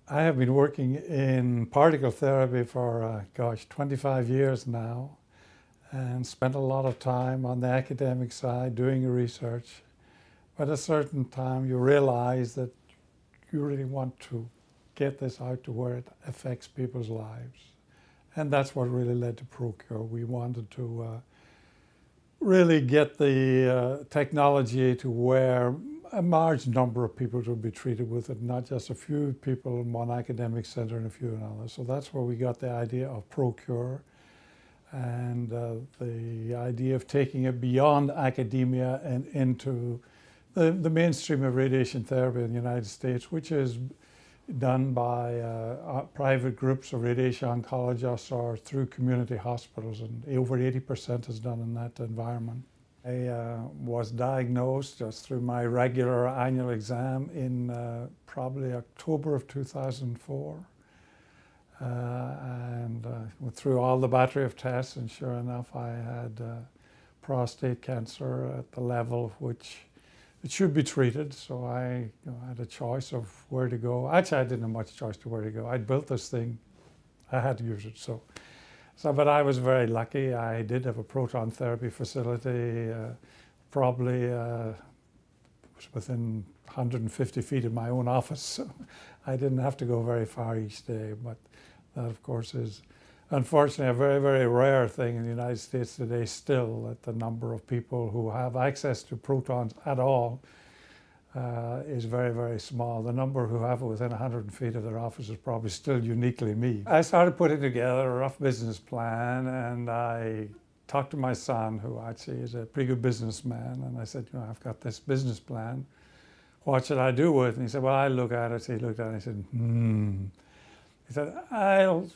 I have been working in particle therapy for, 25 years now, and spent a lot of time on the academic side doing research. But at a certain time, you realize that you really want to get this out to where it affects people's lives. And that's what really led to ProCure. We wanted to really get the technology to where a large number of people would be treated with it, not just a few people in one academic center and a few in others. So that's where we got the idea of ProCure and the idea of taking it beyond academia and into the mainstream of radiation therapy in the United States, which is done by private groups of radiation oncologists or through community hospitals, and over 80% is done in that environment. I was diagnosed just through my regular annual exam in probably October of 2004. And went through all the battery of tests, and sure enough, I had prostate cancer at the level of which it should be treated. So I had a choice of where to go. Actually, I didn't have much choice to where to go. I'd built this thing. I had to use it. But I was very lucky. I did have a proton therapy facility, probably within 150 feet of my own office. So I didn't have to go very far each day. But that, of course, is unfortunately a very, very rare thing in the United States today still, that the number of people who have access to protons at all is very, very small. The number who have it within 100 feet of their office is probably still uniquely me. I started putting together a rough business plan, and I talked to my son, who actually is a pretty good businessman, and I said, I've got this business plan. What should I do with it? And he said, well, I look at it. So he looked at it and he said, He said, I'll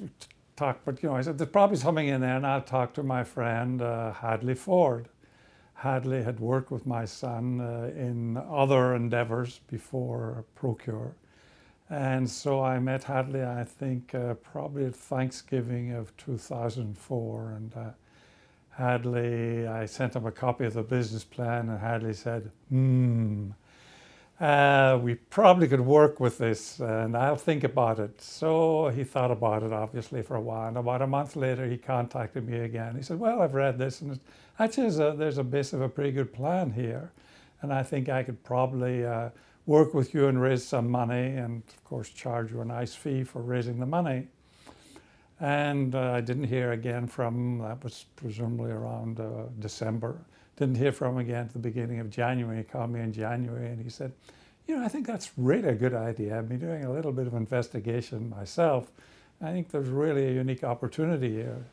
talk, but I said, there's probably something in there, and I'll talk to my friend Hadley Ford. Hadley had worked with my son in other endeavors before ProCure. And so I met Hadley, I think, probably at Thanksgiving of 2004. And Hadley, I sent him a copy of the business plan, and Hadley said, we probably could work with this, and I'll think about it. So he thought about it, obviously, for a while. And about a month later, he contacted me again. He said, well, I've read this, and actually there's a base of a pretty good plan here. And I think I could probably work with you and raise some money, and of course, charge you a nice fee for raising the money. And I didn't hear again from him. That was presumably around December. Didn't hear from him again at the beginning of January. He called me in January and he said, I think that's really a good idea. I've been doing a little bit of investigation myself. I think there's really a unique opportunity here.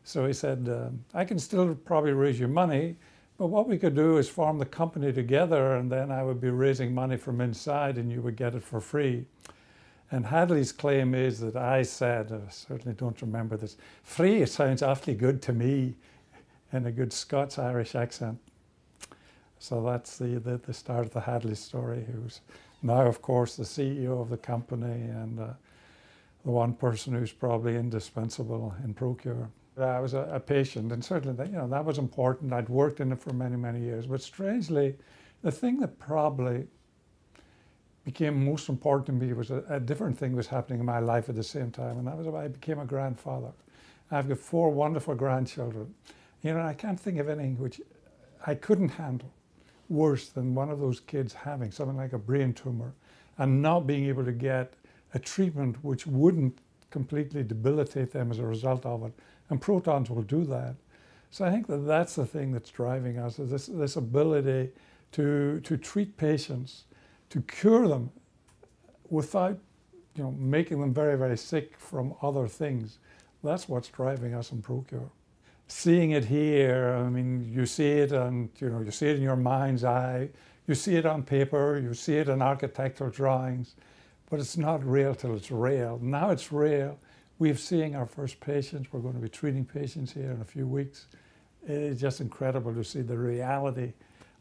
So he said, I can still probably raise you money, but what we could do is form the company together, and then I would be raising money from inside and you would get it for free. And Hadley's claim is that I said, I certainly don't remember this, free, it sounds awfully good to me, in a good Scots-Irish accent. So that's the start of the Hadley story, who's now, of course, the CEO of the company and the one person who's probably indispensable in ProCure. I was a patient, and certainly that was important. I'd worked in it for many, many years. But strangely, the thing that probably became most important to me was a different thing was happening in my life at the same time, and that was I became a grandfather. I've got 4 wonderful grandchildren. I can't think of anything which I couldn't handle worse than one of those kids having something like a brain tumor and not being able to get a treatment which wouldn't completely debilitate them as a result of it. And protons will do that. So I think that that's the thing that's driving us, is this ability to treat patients, to cure them without making them very, very sick from other things. That's what's driving us in ProCure. Seeing it here, I mean, you see it, and you see it in your mind's eye. You see it on paper. You see it in architectural drawings, but it's not real till it's real. Now it's real. We're seeing our first patients. We're going to be treating patients here in a few weeks. It's just incredible to see the reality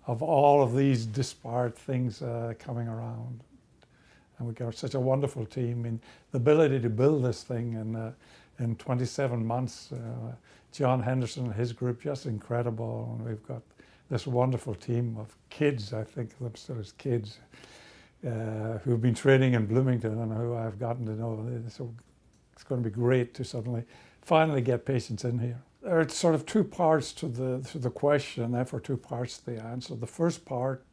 of all of these disparate things coming around. And we've got such a wonderful team. I mean, the ability to build this thing in 27 months. John Henderson and his group, just incredible. And we've got this wonderful team of kids, I think of them still as kids, who've been training in Bloomington and who I've gotten to know. So it's going to be great to finally get patients in here. There are sort of two parts to the question, therefore two parts to the answer. The first part,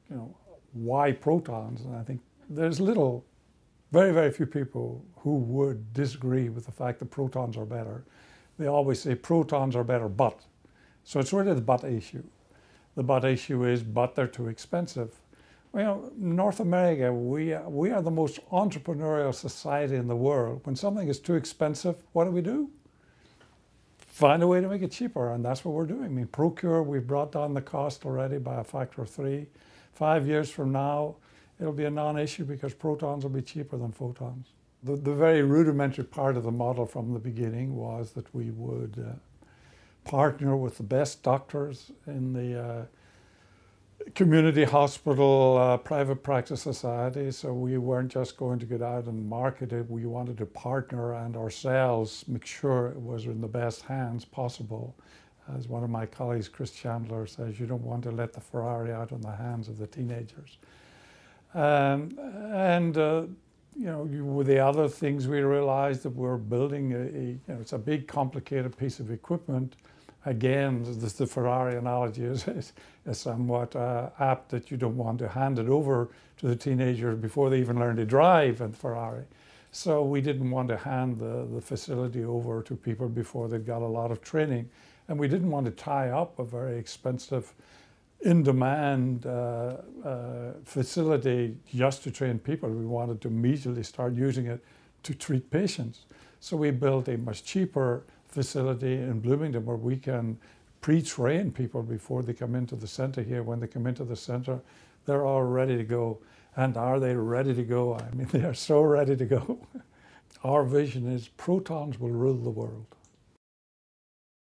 why protons? And I think there's very, very few people who would disagree with the fact that protons are better. They always say protons are better, but. So it's really the but issue. The but issue is, but they're too expensive. Well, North America, we are the most entrepreneurial society in the world. When something is too expensive, what do? Find a way to make it cheaper, and that's what we're doing. I mean, ProCure, we've brought down the cost already by a factor of 3. 5 years from now, it'll be a non-issue because protons will be cheaper than photons. The very rudimentary part of the model from the beginning was that we would partner with the best doctors in the community hospital, private practice society. So we weren't just going to get out and market it. We wanted to partner and ourselves make sure it was in the best hands possible. As one of my colleagues, Chris Chandler, says, you don't want to let the Ferrari out in the hands of the teenagers. With the other things we realized that we're building it's a big, complicated piece of equipment. Again, the Ferrari analogy is somewhat apt, that you don't want to hand it over to the teenagers before they even learn to drive in Ferrari. So we didn't want to hand the facility over to people before they'd got a lot of training. And we didn't want to tie up a very expensive, in-demand facility just to train people. We wanted to immediately start using it to treat patients. So we built a much cheaper facility in Bloomington where we can pre-train people before they come into the center here. When they come into the center, they're all ready to go. And are they ready to go? I mean, they are so ready to go. Our vision is protons will rule the world.